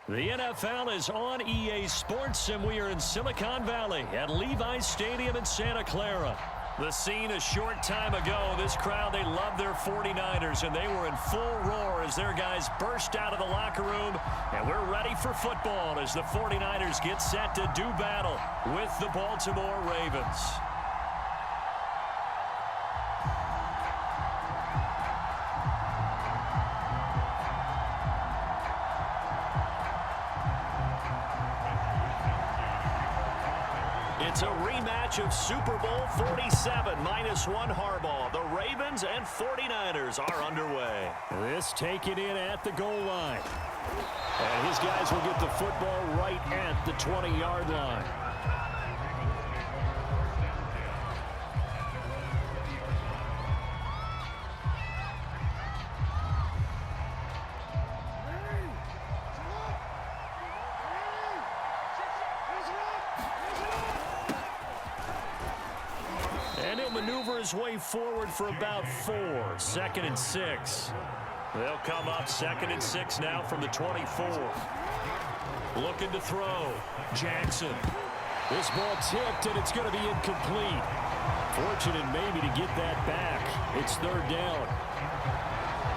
The NFL is on EA Sports, and we are in Silicon Valley at Levi's Stadium in Santa Clara. The scene a short time ago, this crowd, they love their 49ers, and they were in full roar as their guys burst out of the locker room, and we're ready for football as the 49ers get set to do battle with the Baltimore Ravens. It's a rematch of Super Bowl 47, -1 Harbaugh. The Ravens and 49ers are underway. This taken in at the goal line. And his guys will get the football right at the 20-yard line. And he'll maneuver his way forward for about 4. 2nd and 6. They'll come up 2nd and 6 now from the 24. Looking to throw. Jackson. This ball tipped, and it's going to be incomplete. Fortunate maybe to get that back. It's 3rd down.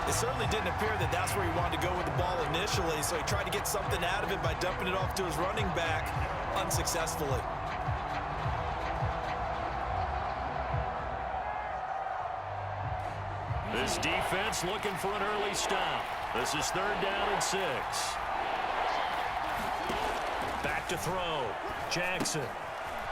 It certainly didn't appear that that's where he wanted to go with the ball initially, so he tried to get something out of it by dumping it off to his running back unsuccessfully. This defense looking for an early stop. This is 3rd down and 6. Back to throw. Jackson.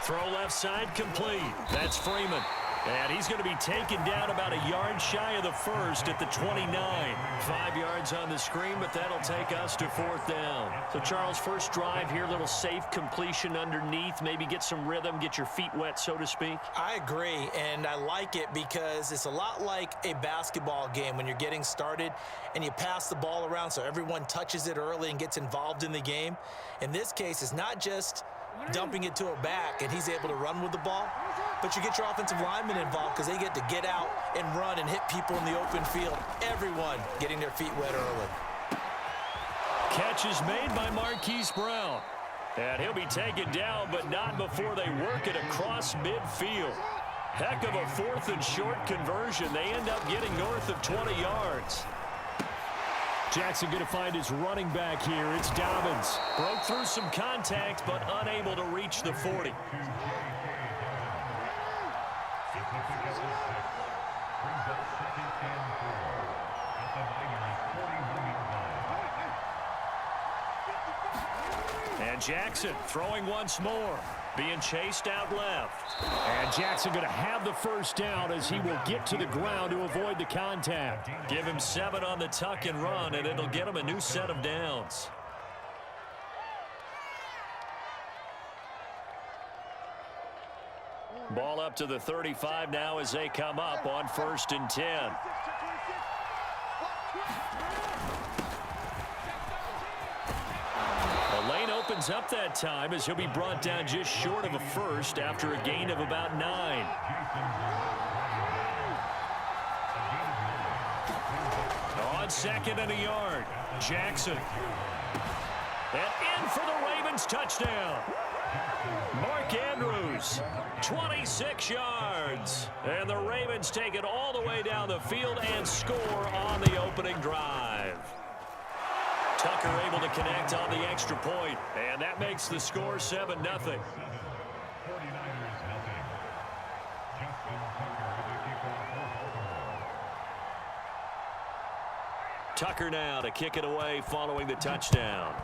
Throw left side complete. That's Freeman. And he's going to be taken down about a yard shy of the first at the 29. 5 yards on the screen, but that'll take us to 4th down. So, Charles, first drive here, little safe completion underneath. Maybe get some rhythm, get your feet wet, so to speak. I agree, and I like it because it's a lot like a basketball game when you're getting started and you pass the ball around so everyone touches it early and gets involved in the game. In this case, it's not just dumping it to a back and he's able to run with the ball, but you get your offensive linemen involved because they get to get out and run and hit people in the open field. Everyone getting their feet wet early. Catch is made by Marquise Brown. And he'll be taken down, but not before they work it across midfield. Heck of a 4th and short conversion. They end up getting north of 20 yards. Jackson going to find his running back here. It's Dobbins. Broke through some contact, but unable to reach the 40. And Jackson throwing once more. Being chased out left. And Jackson going to have the first down as he will get to the ground to avoid the contact. Give him 7 on the tuck and run, and it'll get him a new set of downs. Ball up to the 35 now as they come up on 1st and 10. The lane opens up that time as he'll be brought down just short of a first after a gain of about 9. On 2nd and a yard, Jackson. And in for the Ravens touchdown. Mark Andrews, 26 yards. And the Ravens take it all the way down the field and score on the opening drive. Tucker able to connect on the extra point, and that makes the score 7-0. Tucker now to kick it away following the touchdown.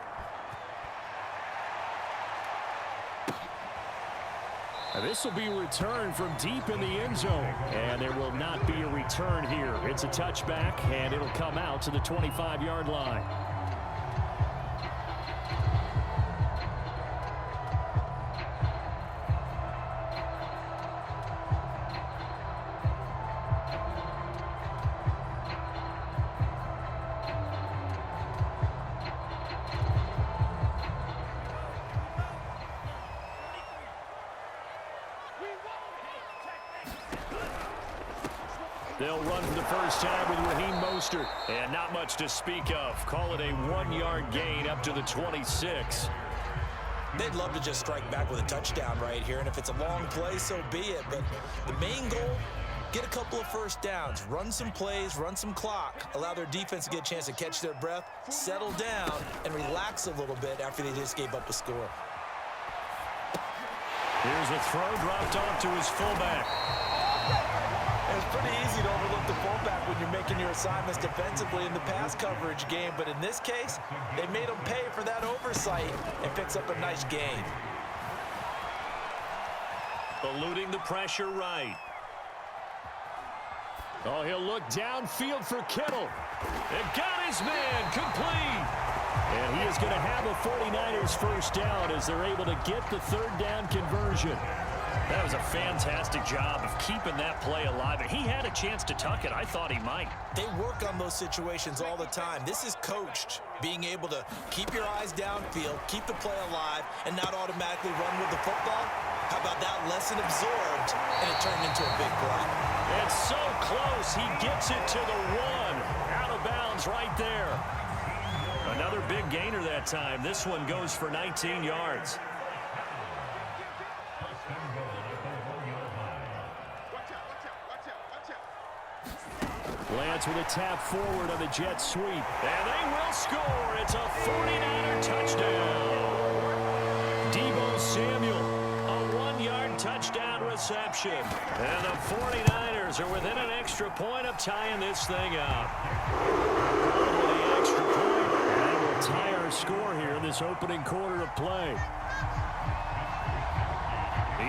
This will be returned from deep in the end zone, and there will not be a return here. It's a touchback, and it'll come out to the 25-yard line. They'll run for the first time with Raheem Mostert. And not much to speak of. Call it a 1-yard gain up to the 26. They'd love to just strike back with a touchdown right here, and if it's a long play, so be it. But the main goal, get a couple of first downs, run some plays, run some clock, allow their defense to get a chance to catch their breath, settle down, and relax a little bit after they just gave up a score. Here's a throw dropped off to his fullback. It's pretty easy to overlook the fullback when you're making your assignments defensively in the pass coverage game, but in this case, they made him pay for that oversight and picks up a nice gain. Eluding the pressure right. Oh, he'll look downfield for Kittle. And got his man complete. And he is going to have a 49ers first down as they're able to get the third down conversion. That was a fantastic job of keeping that play alive. And he had a chance to tuck it. I thought he might. They work on those situations all the time. This is coached, being able to keep your eyes downfield, keep the play alive, and not automatically run with the football. How about that lesson absorbed, and it turned into a big play? It's so close. He gets it to the 1. Out of bounds right there. Another big gainer that time. This one goes for 19 yards. Lance with a tap forward on the jet sweep. And they will score. It's a 49er touchdown. Deebo Samuel, a 1-yard touchdown reception. And the 49ers are within an extra point of tying this thing up. With the extra point, they will tie our score here in this opening quarter of play.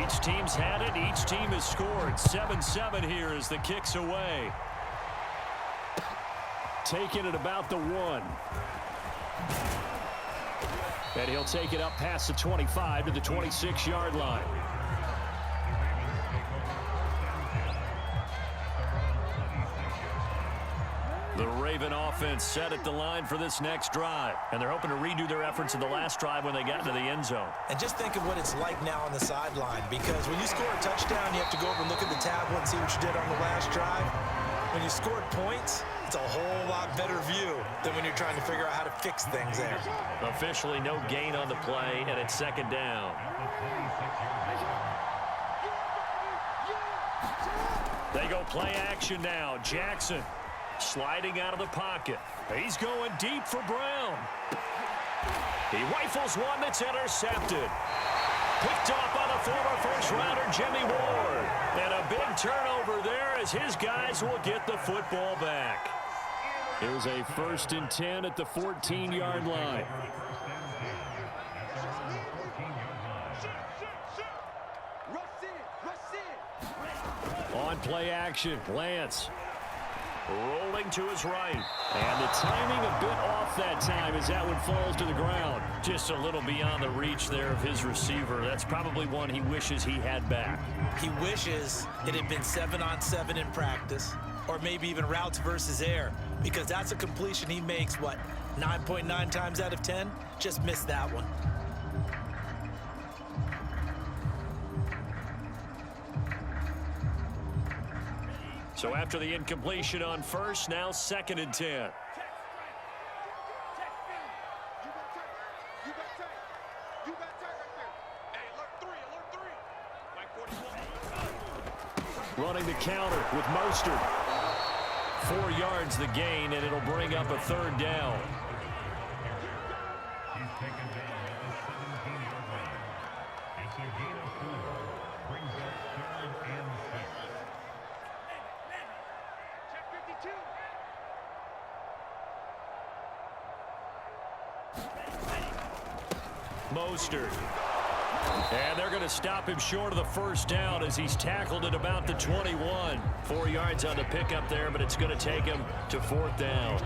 Each team's had it. Each team has scored. 7-7 here as the kick's away. Taking it about the 1. And he'll take it up past the 25 to the 26-yard line. The Raven offense set at the line for this next drive. And they're hoping to redo their efforts in the last drive when they got into the end zone. And just think of what it's like now on the sideline, because when you score a touchdown, you have to go over and look at the tablet and see what you did on the last drive. When you scored points, it's a whole lot better view than when you're trying to figure out how to fix things there. Officially no gain on the play, and it's second down. They go play action now. Jackson sliding out of the pocket. He's going deep for Brown. He rifles one that's intercepted. Picked off by the former first-rounder Jimmy Ward. And a big turnover there as his guys will get the football back. It was a 1st and 10 at the 14-yard line. On play action, Lance rolling to his right. And the timing a bit off that time as that one falls to the ground. Just a little beyond the reach there of his receiver. That's probably one he wishes he had back. He wishes it had been 7-on-7 in practice, or maybe even routes versus air, because that's a completion he makes, what, 9.9 times out of 10? Just missed that one. So after the incompletion on first, now 2nd and 10. Running the counter with Mostert. 4 yards the gain, and it'll bring up a 3rd down. Mostert. And they're going to stop him short of the first down as he's tackled at about the 21. 4 yards on the pickup there, but it's going to take him to 4th down.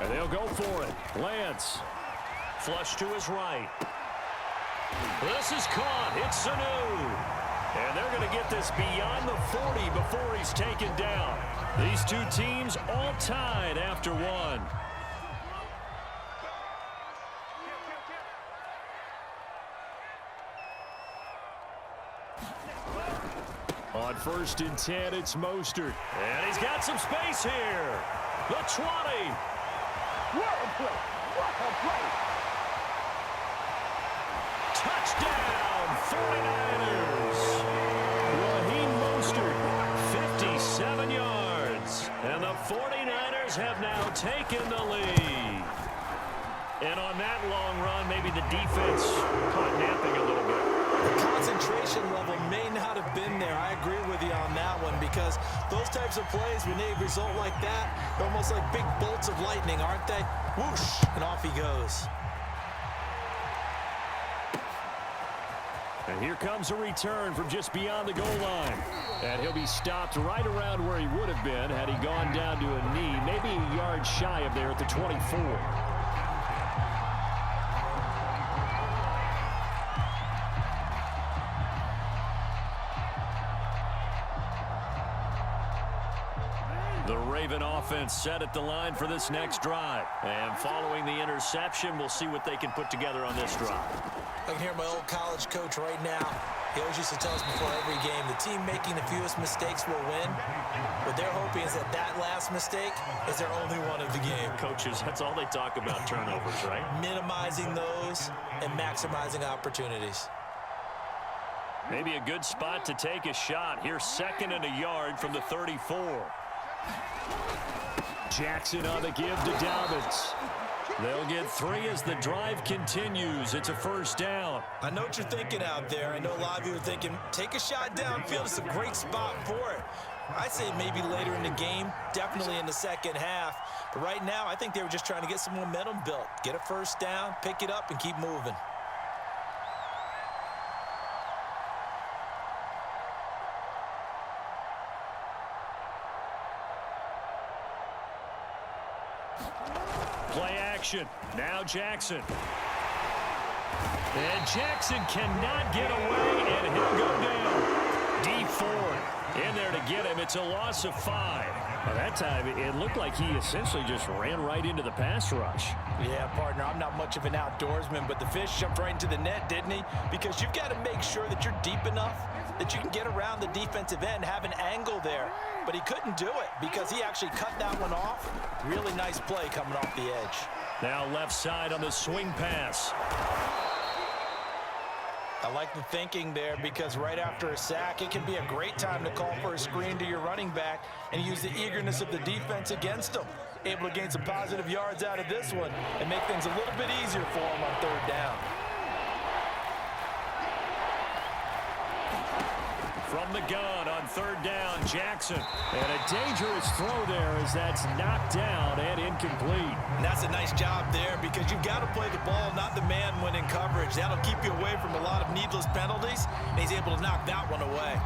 And they'll go for it. Lance. Flush to his right. This is caught. It's Sanu. And they're going to get this beyond the 40 before he's taken down. These two teams all tied after one. On 1st and 10, it's Mostert. And he's got some space here. The 20. Touchdown, 49ers. Raheem Mostert, 57 yards. And the 49ers have now taken the lead. And on that long run, maybe the defense caught napping a little bit. The concentration level may not have been there. I agree with you on that one because those types of plays, when they result like that, they're almost like big bolts of lightning, aren't they? Whoosh, and off he goes. And here comes a return from just beyond the goal line. And he'll be stopped right around where he would have been had he gone down to a knee, maybe a yard shy of there at the 24. The Raven offense set at the line for this next drive. And following the interception, we'll see what they can put together on this drive. I can hear my old college coach right now. He always used to tell us before every game, the team making the fewest mistakes will win. What they're hoping is that that last mistake is their only one of the game. Coaches, that's all they talk about, turnovers, right? Minimizing those and maximizing opportunities. Maybe a good spot to take a shot. Here's 2nd and a yard from the 34. Jackson on the give to Dobbins. They'll get 3 as the drive continues. It's a 1st down. I know what you're thinking out there. I know a lot of you are thinking, take a shot downfield. It's a great spot for it. I'd say maybe later in the game, definitely in the second half. But right now, I think they were just trying to get some momentum built. Get a 1st down, pick it up, and keep moving. Play action. Now Jackson. And Jackson cannot get away, and he'll go down. D Ford in there to get him. It's a loss of 5. Well, that time, it looked like he essentially just ran right into the pass rush. Yeah, partner, I'm not much of an outdoorsman, but the fish jumped right into the net, didn't he? Because you've got to make sure that you're deep enough that you can get around the defensive end, have an angle there. But he couldn't do it because he actually cut that one off. Really nice play coming off the edge. Now left side on the swing pass. I like the thinking there because right after a sack, it can be a great time to call for a screen to your running back and use the eagerness of the defense against him. Able to gain some positive yards out of this one and make things a little bit easier for him on 3rd down. From the gun on 3rd down, Jackson. And a dangerous throw there as that's knocked down and incomplete. And that's a nice job there because you've got to play the ball, not the man when in coverage. That'll keep you away from a lot of needless penalties, and he's able to knock that one away.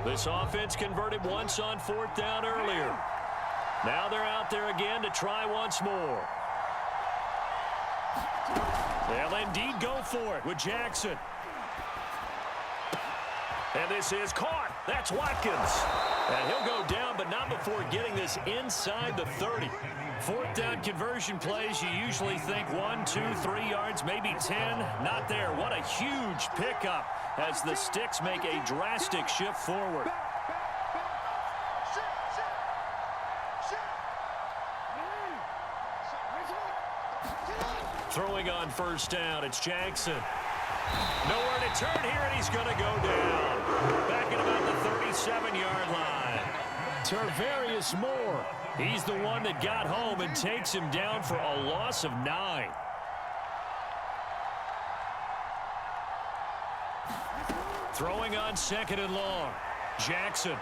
This offense converted once on 4th down earlier. Now they're out there again to try once more. They'll indeed go for it with Jackson. And this is caught. That's Watkins. And he'll go down, but not before getting this inside the 30. 4th down conversion plays, you usually think 1, 2, 3 yards, maybe 10. Not there. What a huge pickup as the Sticks make a drastic shift forward. Throwing on 1st down, it's Jackson. Nowhere to turn here, and he's going to go down. Back at about the 37-yard line. Tarvarius Moore. He's the one that got home and takes him down for a loss of 9. Throwing on 2nd and long. Jackson.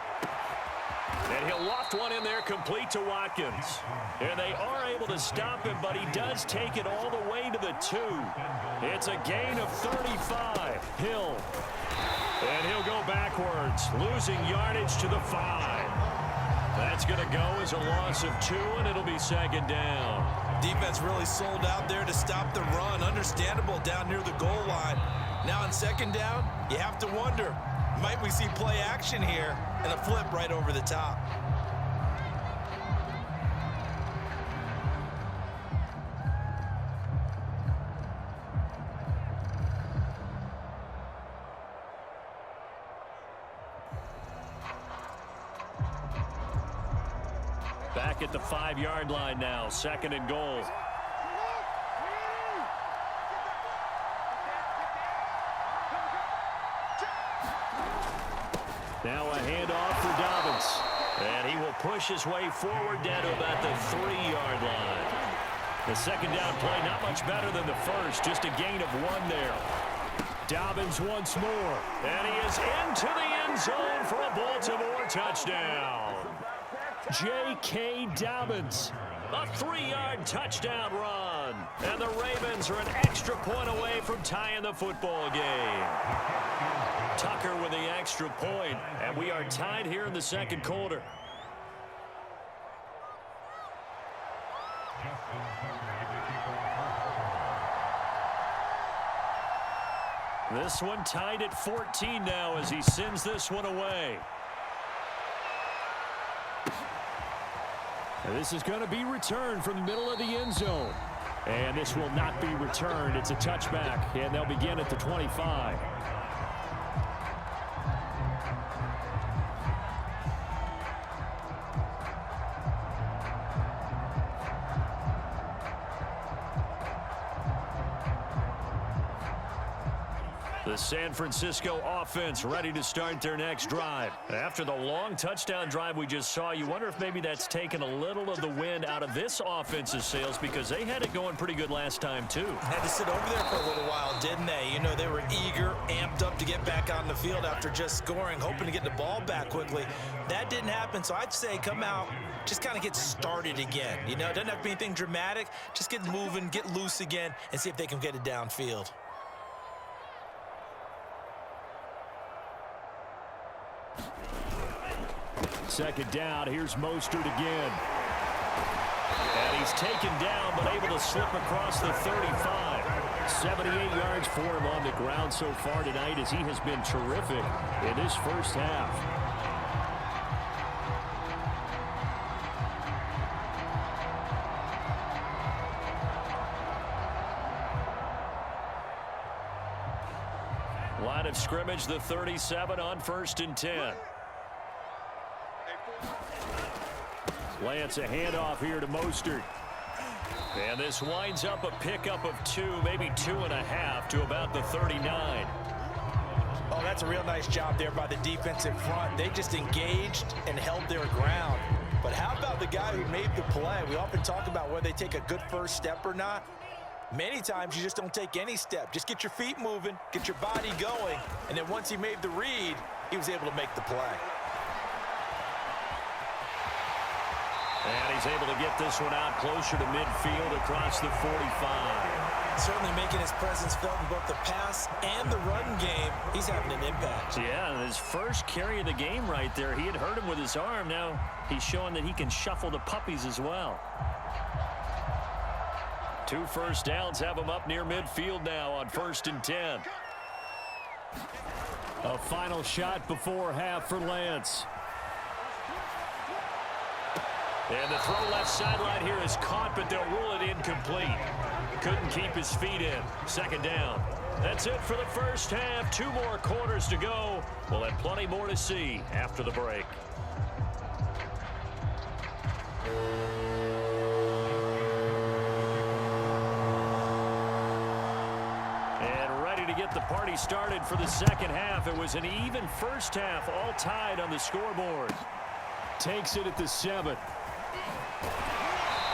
And he'll loft one in there, complete to Watkins. And they are able to stop him, but he does take it all the way to the 2. It's a gain of 35. Hill. And he'll go backwards, losing yardage to the 5. That's going to go as a loss of 2, and it'll be second down. Defense really sold out there to stop the run. Understandable down near the goal line. Now on second down, you have to wonder, might we see play action here and a flip right over the top? Back at the 5-yard line now, second and goal. Now a handoff for Dobbins. And he will push his way forward down to about the 3-yard line. The second down play not much better than the first, just a gain of 1 there. Dobbins once more. And he is into the end zone for a Baltimore touchdown. J.K. Dobbins, a 3-yard touchdown run. And the Ravens are an extra point away from tying the football game. Tucker with the extra point, and we are tied here in the second quarter. This one tied at 14 now as he sends this one away. And this is going to be returned from the middle of the end zone. And this will not be returned. It's a touchback, and they'll begin at the 25. The San Francisco offense ready to start their next drive. After the long touchdown drive we just saw, you wonder if maybe that's taken a little of the wind out of this offense's sails because they had it going pretty good last time too. Had to sit over there for a little while, didn't they? You know, they were eager, amped up to get back on the field after just scoring, hoping to get the ball back quickly. That didn't happen, so I'd say come out, just kind of get started again. You know, it doesn't have to be anything dramatic. Just get moving, get loose again, and see if they can get it downfield. Second down, here's Mostert again. And he's taken down, but able to slip across the 35. 78 yards for him on the ground so far tonight as he has been terrific in this first half. Line of scrimmage, the 37 on 1st and 10. Lance, a handoff here to Mostert. And this winds up a pickup of 2, maybe 2.5 to about the 39. Oh, that's a real nice job there by the defense in front. They just engaged and held their ground. But how about the guy who made the play? We often talk about whether they take a good first step or not. Many times you just don't take any step. Just get your feet moving, get your body going, and then once he made the read, he was able to make the play. And he's able to get this one out closer to midfield across the 45. Certainly making his presence felt in both the pass and the run game. He's having an impact. Yeah, his first carry of the game right there. He had hurt him with his arm. Now he's showing that he can shuffle the puppies as well. 2 first downs have him up near midfield now on 1st and 10. A final shot before half for Lance. And the throw left sideline here is caught, but they'll rule it incomplete. Couldn't keep his feet in. Second down. That's it for the first half. 2 more quarters to go. We'll have plenty more to see after the break. And ready to get the party started for the second half. It was an even first half, all tied on the scoreboard. Takes it at the 7.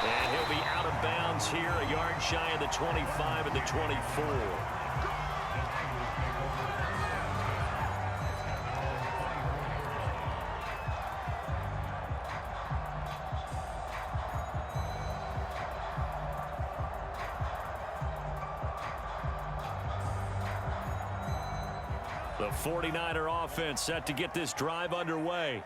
And he'll be out of bounds here, a yard shy of the 25 and the 24. The 49er offense set to get this drive underway.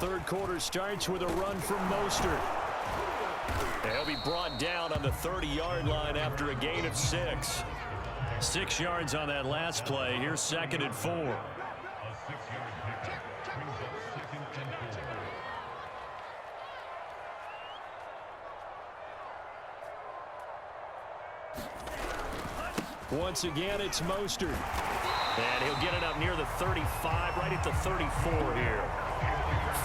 Third quarter starts with a run from Mostert. He'll be brought down on the 30-yard line after a gain of 6. 6 yards on that last play. Here's 2nd and 4. Once again, it's Mostert. And he'll get it up near the 35, right at the 34 here.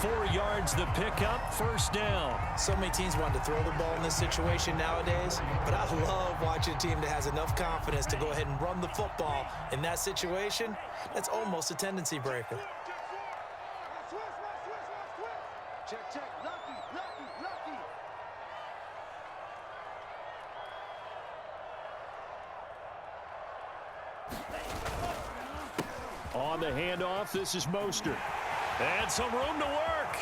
4 yards the pickup, first down. So many teams want to throw the ball in this situation nowadays, but I love watching a team that has enough confidence to go ahead and run the football in that situation. That's almost a tendency breaker. Check, check, lucky. On the handoff, this is Mostert. And some room to work.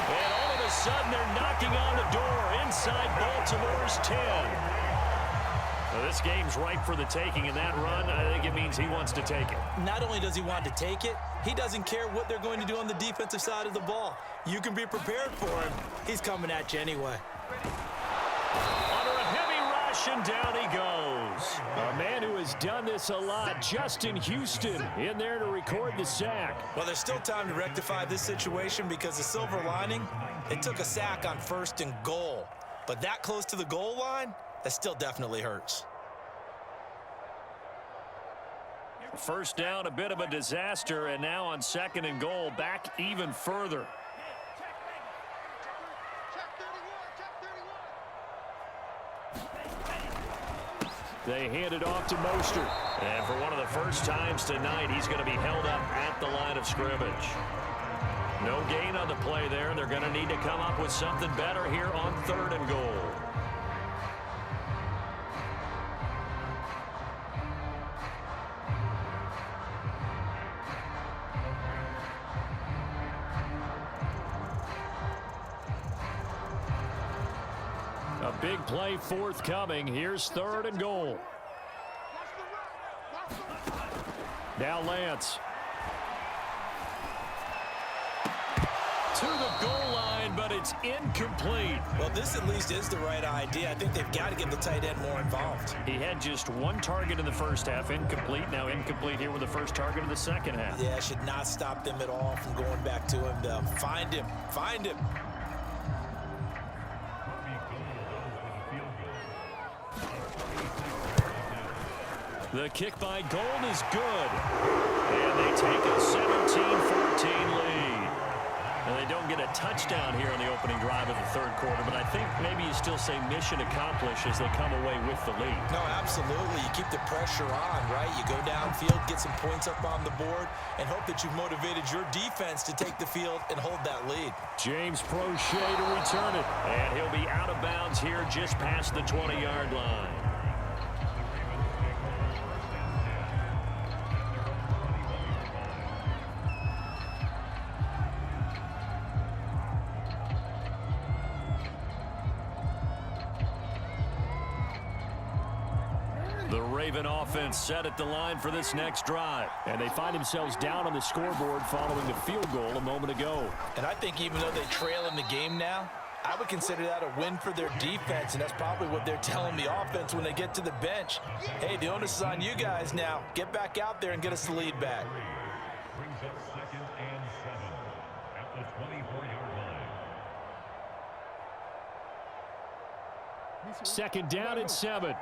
And all of a sudden, they're knocking on the door inside Baltimore's 10. Now, this game's ripe for the taking, and that run, I think it means he wants to take it. Not only does he want to take it, he doesn't care what they're going to do on the defensive side of the ball. You can be prepared for him. He's coming at you anyway. Under a heavy rush, and down he goes. A man who has done this a lot, Justin Houston, in there to record the sack. Well, there's still time to rectify this situation because the silver lining, it took a sack on 1st and goal. But that close to the goal line, that still definitely hurts. First down, a bit of a disaster, and now on 2nd and goal, back even further. They hand it off to Mostert. And for one of the first times tonight, he's going to be held up at the line of scrimmage. No gain on the play there. They're going to need to come up with something better here on 3rd and goal. A big play forthcoming. Here's 3rd and goal. Now Lance. To the goal line, but it's incomplete. Well, this at least is the right idea. I think they've got to get the tight end more involved. He had just 1 target in the first half, incomplete. Now incomplete here with the first target of the second half. Yeah, it should not stop them at all from going back to him. To find him. The kick by Gold is good. And they take a 17-14 lead. And they don't get a touchdown here on the opening drive of the 3rd quarter, but I think maybe you still say mission accomplished as they come away with the lead. No, absolutely. You keep the pressure on, right? You go downfield, get some points up on the board, and hope that you've motivated your defense to take the field and hold that lead. James Prochet to return it. And he'll be out of bounds here just past the 20-yard line. The Raven offense set at the line for this next drive. And they find themselves down on the scoreboard following the field goal a moment ago. And I think even though they trail in the game now, I would consider that a win for their defense, and that's probably what they're telling the offense when they get to the bench. Hey, the onus is on you guys now. Get back out there and get us the lead back. Brings up 2nd and 7 at the 24-yard line. 2nd down and 7.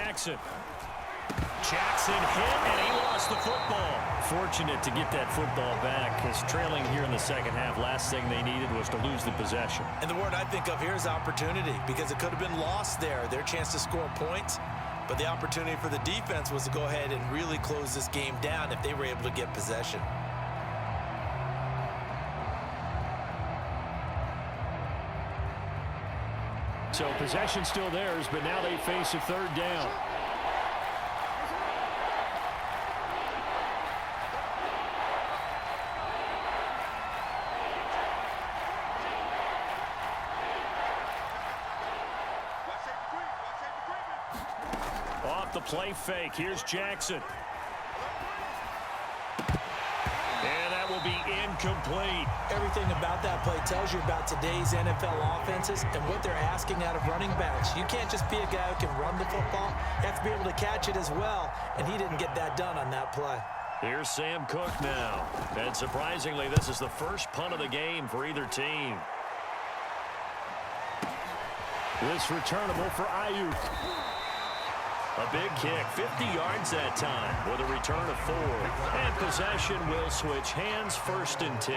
Jackson hit, and he lost the football. Fortunate to get that football back, because trailing here in the second half, last thing they needed was to lose the possession. And the word I think of here is opportunity, because it could have been lost there, their chance to score points. But the opportunity for the defense was to go ahead and really close this game down if they were able to get possession. So possession still theirs, but now they face a third down. Off the play fake, here's Jackson. And that will be incomplete. Everything about that play tells you about today's NFL offenses and what they're asking out of running backs. You can't just be a guy who can run the football. You have to be able to catch it as well, and he didn't get that done on that play. Here's Sam Cook now. And surprisingly, this is the first punt of the game for either team. This returnable for Ayuk. A big kick, 50 yards that time with a return of 4. And possession will switch hands, 1st and 10.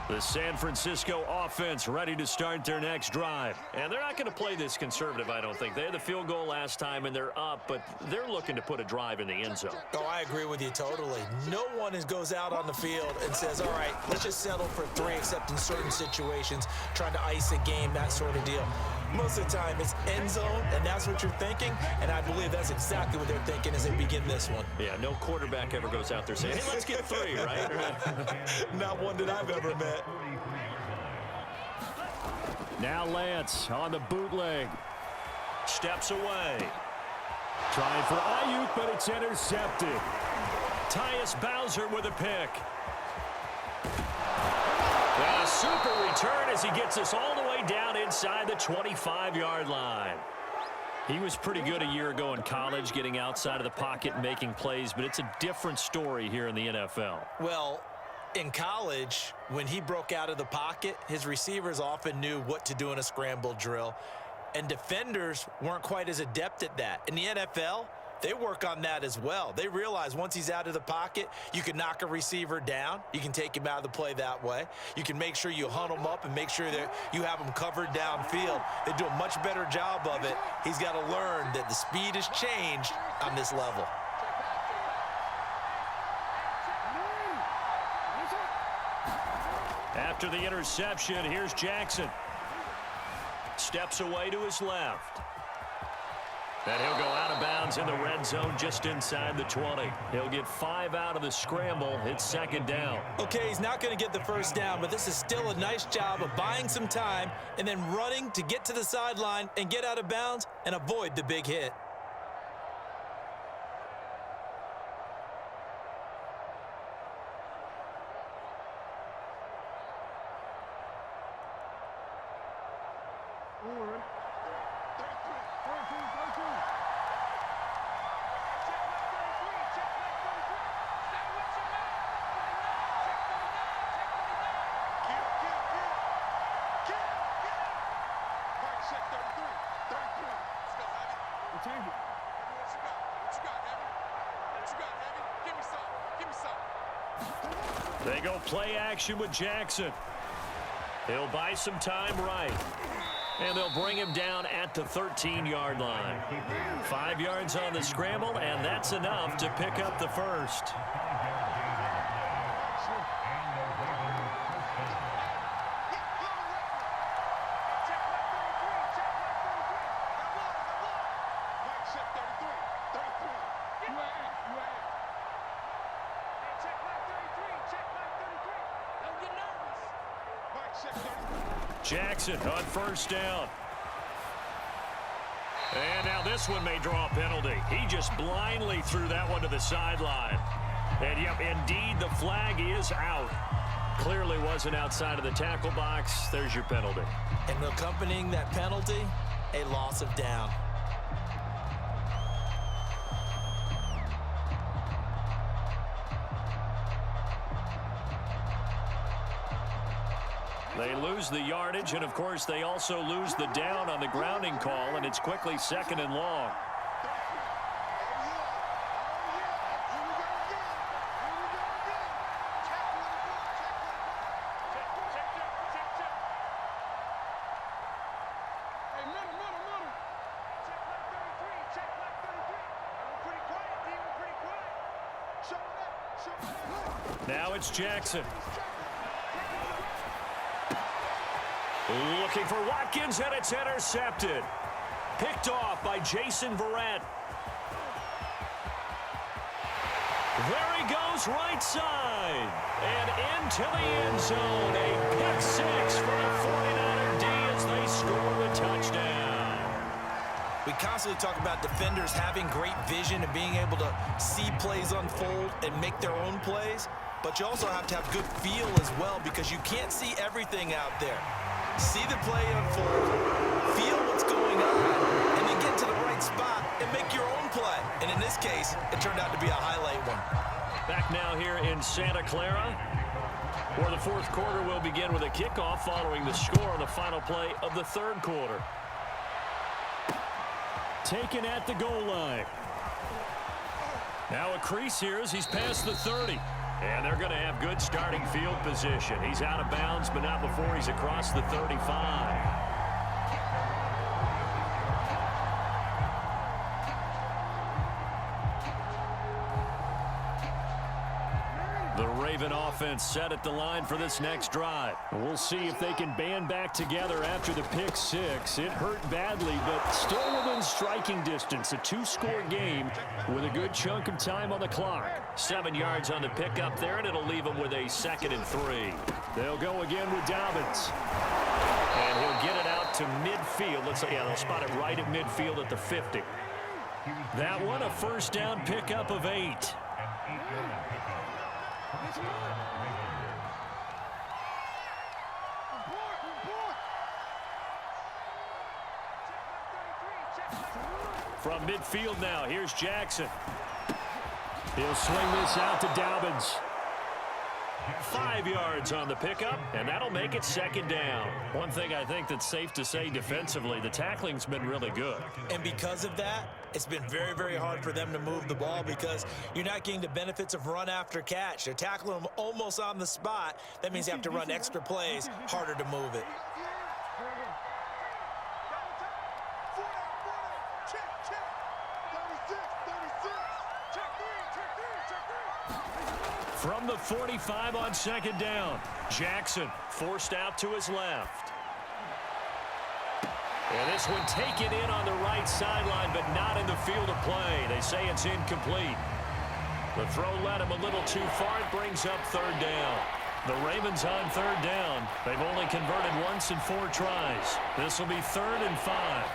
The San Francisco offense ready to start their next drive. And they're not going to play this conservative, I don't think. They had the field goal last time, and they're up, but they're looking to put a drive in the end zone. Oh, I agree with you totally. No one goes out on the field and says, all right, let's just settle for 3, except in certain situations, trying to ice a game, that sort of deal. Most of the time, it's end zone, and that's what you're thinking, and I believe that's exactly what they're thinking as they begin this one. Yeah, no quarterback ever goes out there saying, hey, let's get 3, right? Not one that I've ever met. Now Lance on the bootleg. Steps away. Trying for Ayuk, but it's intercepted. Tyus Bowser with a pick. And a super return as he gets us all the way down inside the 25-yard line. He was pretty good a year ago in college, getting outside of the pocket and making plays, but it's a different story here in the NFL. Well, in college, when he broke out of the pocket, his receivers often knew what to do in a scramble drill, and defenders weren't quite as adept at that. In the NFL, they work on that as well. They realize once he's out of the pocket, you can knock a receiver down. You can take him out of the play that way. You can make sure you hunt him up and make sure that you have him covered downfield. They do a much better job of it. He's got to learn that the speed has changed on this level. After the interception, here's Jackson. Steps away to his left. And he'll go out of bounds in the red zone just inside the 20. He'll get 5 out of the scramble. It's 2nd down. Okay, he's not going to get the first down, but this is still a nice job of buying some time and then running to get to the sideline and get out of bounds and avoid the big hit. They go play action with Jackson. He'll buy some time right. And they'll bring him down at the 13-yard line. 5 yards on the scramble, and that's enough to pick up the first. Jackson on 1st down. And now this one may draw a penalty. He just blindly threw that one to the sideline. And, yep, indeed, the flag is out. Clearly wasn't outside of the tackle box. There's your penalty. And accompanying that penalty, a loss of down. They lose the yardage, and, of course, they also lose the down on the grounding call, and it's quickly 2nd and long. Now it's Jackson. Looking for Watkins, and it's intercepted. Picked off by Jason Verrett. There he goes, right side. And into the end zone. A pick six for the 49er D as they score the touchdown. We constantly talk about defenders having great vision and being able to see plays unfold and make their own plays. But you also have to have good feel as well because you can't see everything out there. See the play unfold, feel what's going on, and then get to the right spot and make your own play. And in this case, it turned out to be a highlight one. Back now here in Santa Clara, where the fourth quarter will begin with a kickoff following the score on the final play of the third quarter. Taken at the goal line. Now a crease here as he's past the 30. And they're going to have good starting field position. He's out of bounds, but not before he's across the 35. The Raven offense set at the line for this next drive. We'll see if they can band back together after the pick six. It hurt badly, but still within striking distance. A two-score game with a good chunk of time on the clock. 7 yards on the pickup there, and it'll leave them with a 2nd and 3. They'll go again with Dobbins. And he'll get it out to midfield. Let's say, yeah, they'll spot it right at midfield at the 50. That one, a first down pickup of 8. From midfield now, here's Jackson. He'll swing this out to Dobbins. 5 yards on the pickup, and that'll make it 2nd down. One thing I think that's safe to say defensively, the tackling's been really good. And because of that, it's been very, very hard for them to move the ball because you're not getting the benefits of run after catch. They're tackling them almost on the spot. That means you have to run extra plays, harder to move it. From the 45 on 2nd down, Jackson forced out to his left. And this one taken in on the right sideline, but not in the field of play. They say it's incomplete. The throw led him a little too far. It brings up 3rd down. The Ravens on 3rd down. They've only converted once in 4 tries. This will be 3rd and 5.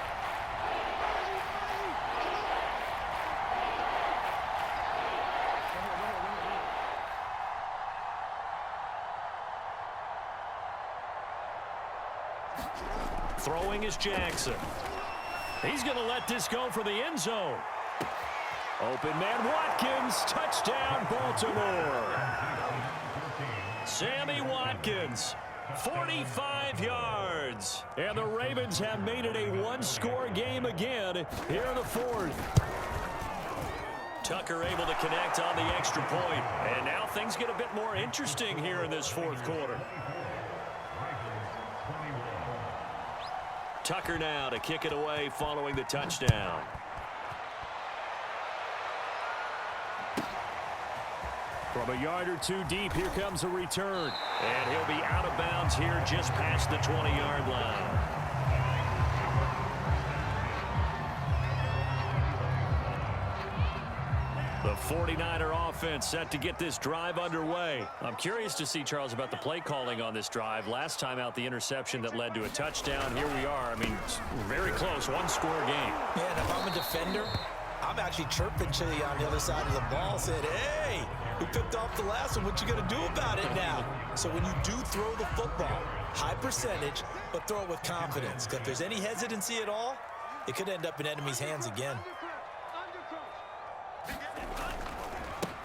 Throwing is Jackson. He's going to let this go for the end zone. Open man Watkins. Touchdown, Baltimore. Sammy Watkins, 45 yards. And the Ravens have made it a one-score game again here in the 4th. Tucker able to connect on the extra point. And now things get a bit more interesting here in this 4th quarter. Tucker now to kick it away following the touchdown. From a yard or two deep, here comes a return. And he'll be out of bounds here just past the 20-yard line. The 49er offense set to get this drive underway. I'm curious to see, Charles, about the play calling on this drive. Last time out, the interception that led to a touchdown. Here we are. I mean, very close, one-score game. Man, if I'm a defender, I'm actually chirping to you on the other side of the ball, saying, hey, we picked off the last one. What you going to do about it now? So when you do throw the football, high percentage, but throw it with confidence. Because if there's any hesitancy at all, it could end up in enemy's hands again.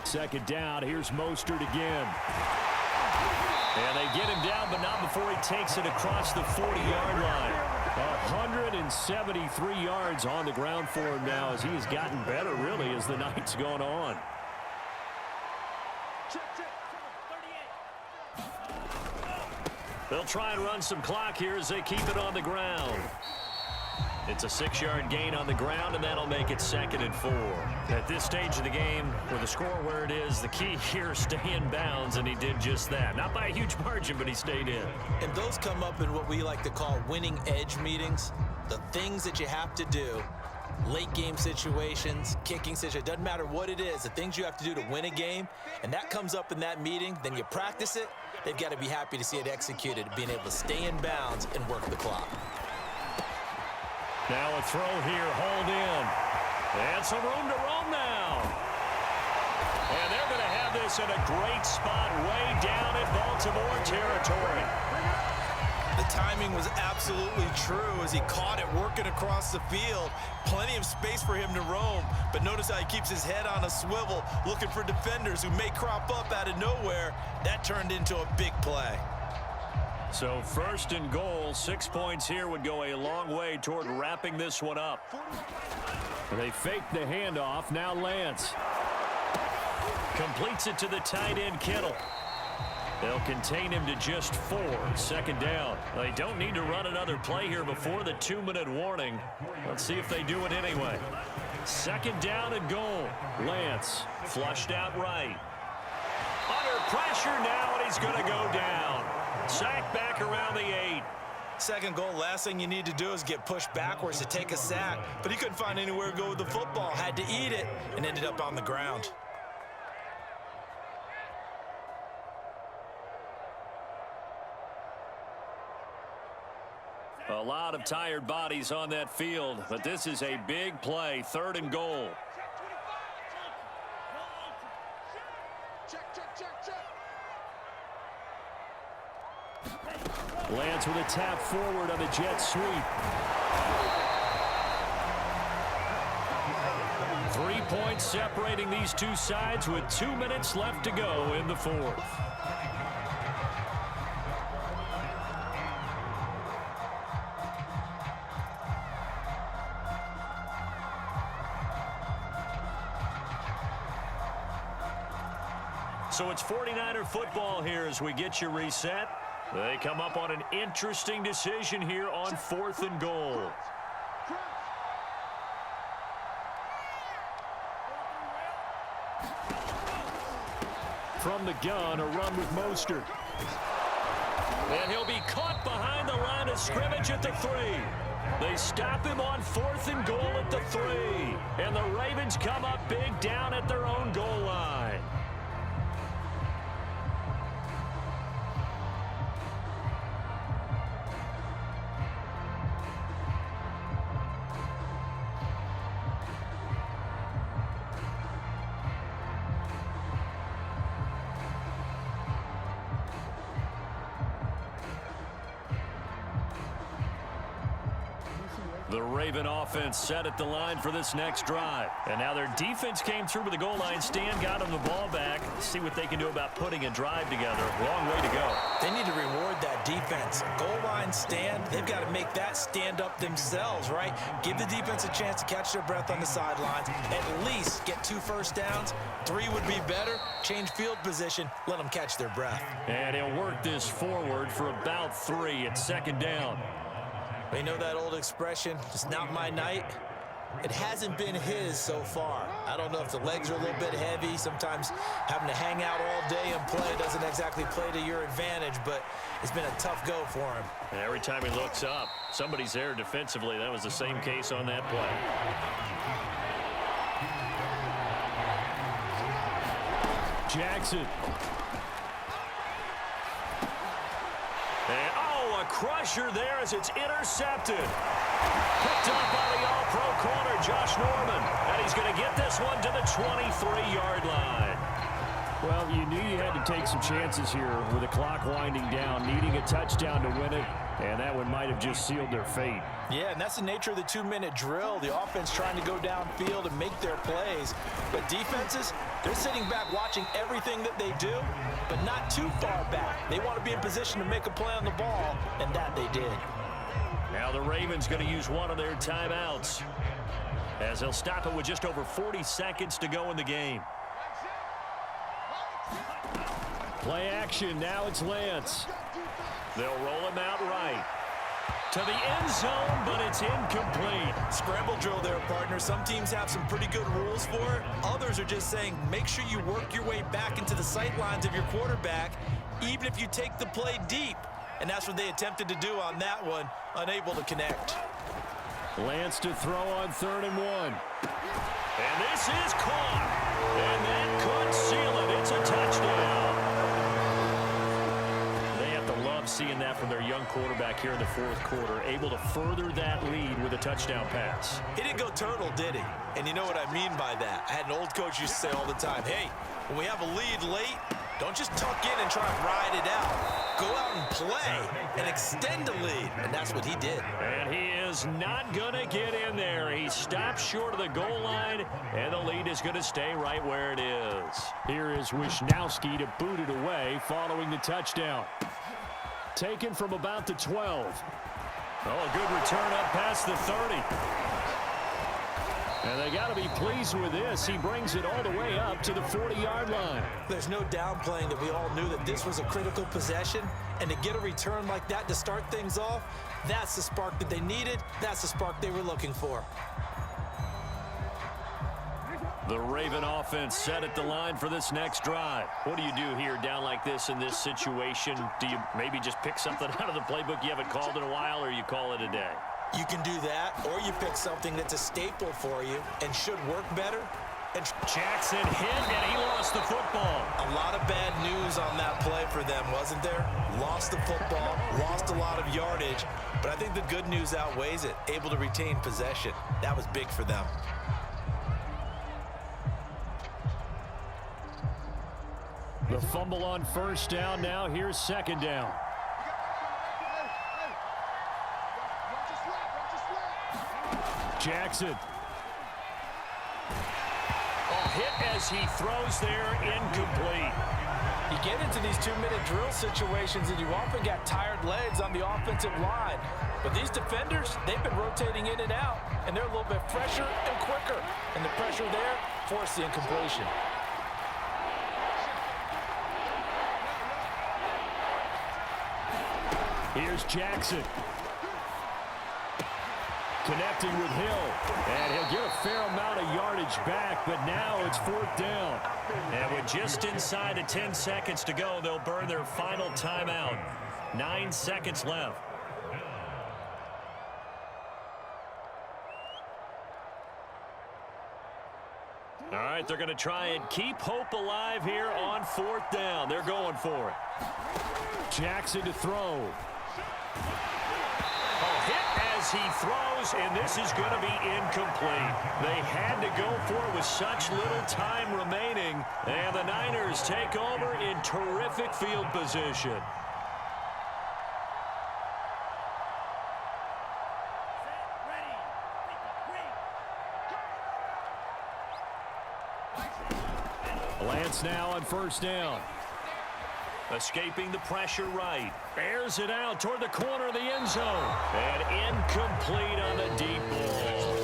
2nd down, here's Mostert again. And they get him down, but not before he takes it across the 40-yard line. 173 yards on the ground for him now as he has gotten better, really, as the night's gone on. They'll try and run some clock here as they keep it on the ground. It's a 6-yard gain on the ground, and that'll make it 2nd and 4. At this stage of the game, with the score where it is, the key here is stay in bounds, and he did just that. Not by a huge margin, but he stayed in. And those come up in what we like to call winning edge meetings. The things that you have to do, late game situations, kicking situations, doesn't matter what it is, the things you have to do to win a game, and that comes up in that meeting, then you practice it, they've got to be happy to see it executed, being able to stay in bounds and work the clock. Now a throw here, hauled in. And some room to roam now. And they're going to have this in a great spot way down in Baltimore territory. The timing was absolutely true as he caught it working across the field. Plenty of space for him to roam, but notice how he keeps his head on a swivel, looking for defenders who may crop up out of nowhere. That turned into a big play. So 1st and goal, 6 points here would go a long way toward wrapping this one up. They fake the handoff. Now Lance completes it to the tight end, Kittle. They'll contain him to just 4. 2nd down. They don't need to run another play here before the 2-minute warning. Let's see if they do it anyway. 2nd down and goal. Lance flushed out right. Under pressure now, and he's going to go down. Sack back around the 8. 2nd goal, last thing you need to do is get pushed backwards to take a sack, but he couldn't find anywhere to go with the football, had to eat it, and ended up on the ground. A lot of tired bodies on that field, but this is a big play. 3rd and goal. Lance with a tap forward on the jet sweep. 3 points separating these two sides with 2 minutes left to go in the 4th. So it's 49er football here as we get you reset. They come up on an interesting decision here on 4th and goal. From the gun, a run with Mostert. And he'll be caught behind the line of scrimmage at the 3. They stop him on 4th and goal at the 3. And the Ravens come up big down at their own goal line. The Raven offense set at the line for this next drive. And now their defense came through with the goal line stand, got them the ball back. See what they can do about putting a drive together. Long way to go. They need to reward that defense. Goal line stand, they've got to make that stand up themselves, right? Give the defense a chance to catch their breath on the sidelines. At least get 2 first downs. 3 would be better. Change field position. Let them catch their breath. And he'll work this forward for about 3 at 2nd down. You know that old expression, it's not my night? It hasn't been his so far. I don't know if the legs are a little bit heavy. Sometimes having to hang out all day and play doesn't exactly play to your advantage, but it's been a tough go for him. And every time he looks up, somebody's there defensively. That was the same case on that play. Jackson. And, a crusher there as it's intercepted. Picked up by the all-pro corner, Josh Norman. And he's going to get this one to the 23-yard line. Well, you knew you had to take some chances here with the clock winding down, needing a touchdown to win it, and that one might have just sealed their fate. Yeah, and that's the nature of the 2-minute drill. The offense trying to go downfield and make their plays. But defenses, they're sitting back watching everything that they do, but not too far back. They want to be in position to make a play on the ball, and that they did. Now the Ravens going to use one of their timeouts as they'll stop it with just over 40 seconds to go in the game. Play action. Now it's Lance. They'll roll him out right. To the end zone, but it's incomplete. Scramble drill there, partner. Some teams have some pretty good rules for it. Others are just saying, make sure you work your way back into the sight lines of your quarterback, even if you take the play deep. And that's what they attempted to do on that one, unable to connect. Lance to throw on 3rd and 1. And this is caught. And that could seal it. It's a touchdown. They have to love seeing that from their young quarterback here in the 4th quarter, able to further that lead with a touchdown pass. He didn't go turtle, did he? And you know what I mean by that. I had an old coach used to say all the time, hey, when we have a lead late, don't just tuck in and try and ride it out. Go out and play and extend the lead. And that's what he did. And he is not going to get in there. He stops short of the goal line, and the lead is going to stay right where it is. Here is Wisnowski to boot it away following the touchdown. Taken from about the 12. Oh, a good return up past the 30. And they got to be pleased with this. He brings it all the way up to the 40-yard line. There's no downplaying that we all knew that this was a critical possession. And to get a return like that to start things off, that's the spark that they needed. That's the spark they were looking for. The Raven offense set at the line for this next drive. What do you do here down like this in this situation? Do you maybe just pick something out of the playbook you haven't called in a while, or you call it a day? You can do that, or you pick something that's a staple for you and should work better. And Jackson hit, and he lost the football. A lot of bad news on that play for them, wasn't there? Lost the football, lost a lot of yardage, but I think the good news outweighs it. Able to retain possession. That was big for them. The fumble on 1st down. Now here's 2nd down. Jackson. Oh, hit as he throws there, incomplete. You get into these 2-minute drill situations and you often got tired legs on the offensive line. But these defenders, they've been rotating in and out, and they're a little bit fresher and quicker. And the pressure there forced the incompletion. Here's Jackson. Connecting with Hill. And he'll get a fair amount of yardage back, but now it's 4th down. And with just inside of 10 seconds to go, they'll burn their final timeout. 9 seconds left. All right, they're going to try and keep hope alive here on 4th down. They're going for it. Jackson to throw. Hit as he throws, and this is going to be incomplete. They had to go for it with such little time remaining, and the Niners take over in terrific field position. Lance now on 1st down. Escaping the pressure right. Airs it out toward the corner of the end zone. And incomplete on the deep ball.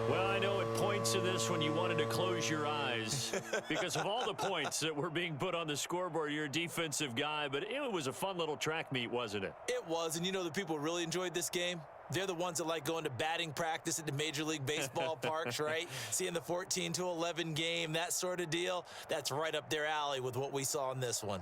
Well, I know at points in this when you wanted to close your eyes because of all the points that were being put on the scoreboard. You're a defensive guy, but it was a fun little track meet, wasn't it? It was, and you know the people really enjoyed this game? They're the ones that like going to batting practice at the Major League Baseball parks, right? Seeing the 14-11 game, that sort of deal. That's right up their alley with what we saw in this one.